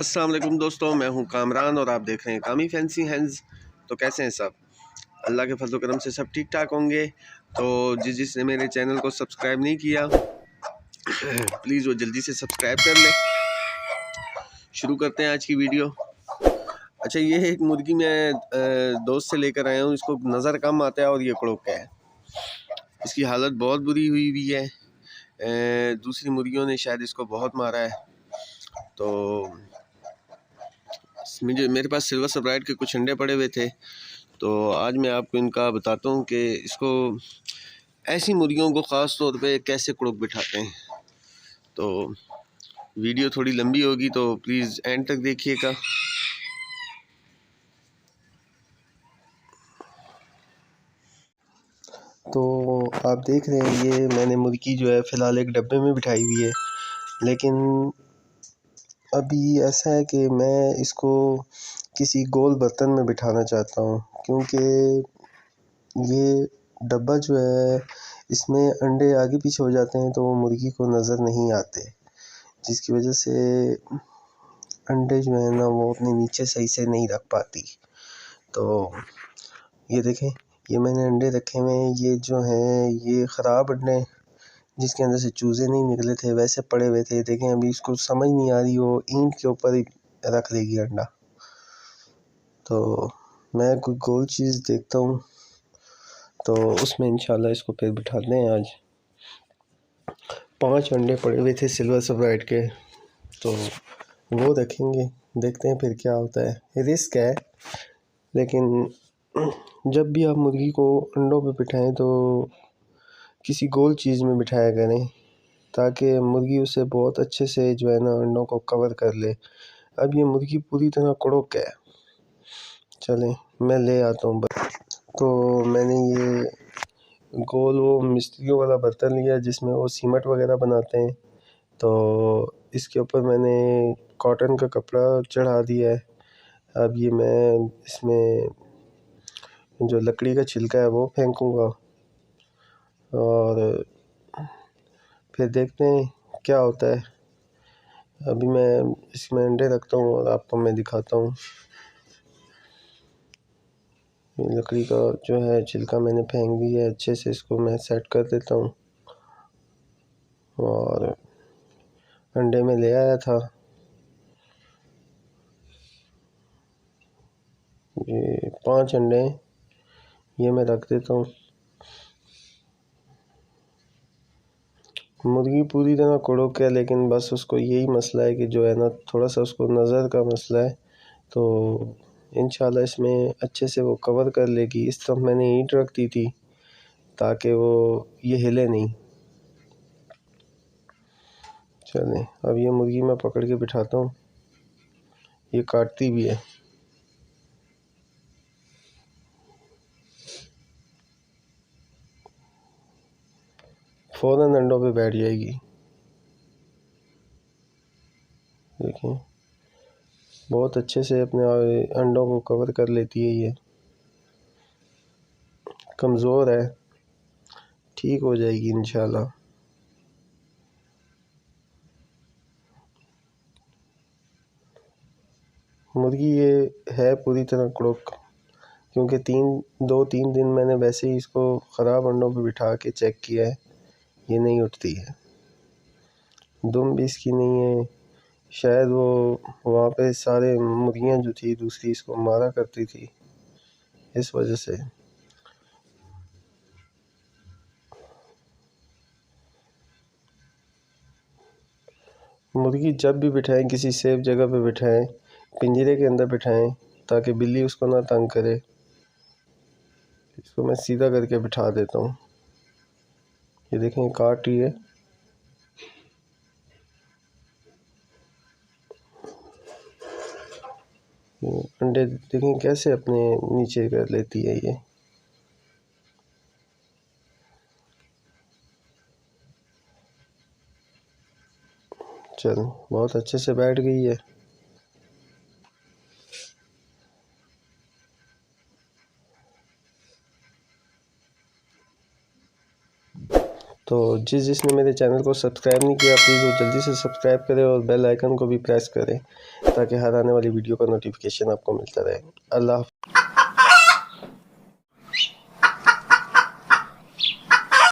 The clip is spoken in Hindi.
अस्सलाम वालेकुम दोस्तों, मैं हूं कामरान और आप देख रहे हैं कामी फैंसी हैंड्स। तो कैसे हैं सब? अल्लाह के फजल करम से सब ठीक ठाक होंगे। तो जिसने मेरे चैनल को सब्सक्राइब नहीं किया प्लीज़ वो जल्दी से सब्सक्राइब कर ले। शुरू करते हैं आज की वीडियो। अच्छा, ये एक मुर्गी मैं दोस्त से लेकर आया हूँ। इसको नज़र कम आता है और ये कड़ोक है। इसकी हालत बहुत बुरी हुई हुई है। दूसरी मुर्गियों ने शायद इसको बहुत मारा है। तो मेरे पास सिल्वर सब्राइट के कुछ अंडे पड़े हुए थे, तो आज मैं आपको इनका बताता हूँ कि इसको ऐसी मुर्गियों को ख़ास तौर पे कैसे कुड़क बिठाते हैं। तो वीडियो थोड़ी लंबी होगी, तो प्लीज़ एंड तक देखिएगा। तो आप देख रहे हैं, ये मैंने मुर्गी जो है फ़िलहाल एक डब्बे में बिठाई हुई है, लेकिन अभी ऐसा है कि मैं इसको किसी गोल बर्तन में बिठाना चाहता हूँ, क्योंकि ये डब्बा जो है इसमें अंडे आगे पीछे हो जाते हैं तो वो मुर्गी को नज़र नहीं आते, जिसकी वजह से अंडे जो है ना वो अपने नीचे सही से नहीं रख पाती। तो ये देखें, ये मैंने अंडे रखे हुए हैं, ये जो हैं ये ख़राब अंडे जिसके अंदर से चूज़े नहीं निकले थे वैसे पड़े हुए थे। देखें, अभी इसको समझ नहीं आ रही, वो ईंट के ऊपर ही रख लेगी अंडा। तो मैं कोई गोल चीज़ देखता हूँ तो उसमें इंशाल्लाह इसको फिर बिठाते हैं। आज 5 अंडे पड़े हुए थे सिल्वर सब्राइट के, तो वो रखेंगे, देखते हैं फिर क्या होता है। रिस्क है, लेकिन जब भी आप मुर्गी को अंडों पे बिठाएं तो किसी गोल चीज़ में बिठाया करें, ताकि मुर्गी उसे बहुत अच्छे से जो है ना अंडों को कवर कर ले। अब ये मुर्गी पूरी तरह कड़क है। चलें, मैं ले आता हूँ। तो मैंने ये गोल वो मिस्त्रियों वाला बर्तन लिया जिसमें वो सीमेंट वगैरह बनाते हैं। तो इसके ऊपर मैंने कॉटन का कपड़ा चढ़ा दिया है। अब ये मैं इसमें जो लकड़ी का छिलका है वो फेंकूँगा और फिर देखते हैं क्या होता है। अभी मैं इसमें अंडे रखता हूँ और आपको मैं दिखाता हूँ। लकड़ी का जो है छिलका मैंने फेंक दिया है, अच्छे से इसको मैं सेट कर देता हूँ। और अंडे में ले आया था, ये 5 अंडे ये मैं रख देता हूँ। मुर्गी पूरी तरह कड़क है, लेकिन बस उसको यही मसला है कि जो है ना थोड़ा सा उसको नज़र का मसला है। तो इंशाल्लाह इसमें अच्छे से वो कवर कर लेगी। इस तरफ मैंने ईंट रख दी थी ताकि वो ये हिले नहीं। चलें, अब ये मुर्गी मैं पकड़ के बिठाता हूँ। ये काटती भी है। फ़ौरन अंडों पे बैठ जाएगी। देखिए, बहुत अच्छे से अपने अंडों को कवर कर लेती है। ये कमज़ोर है, ठीक हो जाएगी इंशाल्लाह। मुर्गी ये है पूरी तरह कड़क, क्योंकि 2-3 दिन मैंने वैसे ही इसको ख़राब अंडों पे बिठा के चेक किया है, ये नहीं उठती है। दुम भी इसकी नहीं है। शायद वो वहाँ पे सारे मुर्गियाँ जो थी दूसरी इसको मारा करती थी, इस वजह से। मुर्गी जब भी बिठाएं किसी सेफ जगह पे बिठाएं, पिंजरे के अंदर बिठाएं, ताकि बिल्ली उसको ना तंग करे। इसको मैं सीधा करके बिठा देता हूँ। ये देखें, काट रही है। अंडे देखें कैसे अपने नीचे कर लेती है ये। चल, बहुत अच्छे से बैठ गई है। तो जिसने मेरे चैनल को सब्सक्राइब नहीं किया प्लीज़ वो जल्दी से सब्सक्राइब करें और बेल आइकन को भी प्रेस करें ताकि हर आने वाली वीडियो का नोटिफिकेशन आपको मिलता रहे। अल्लाह।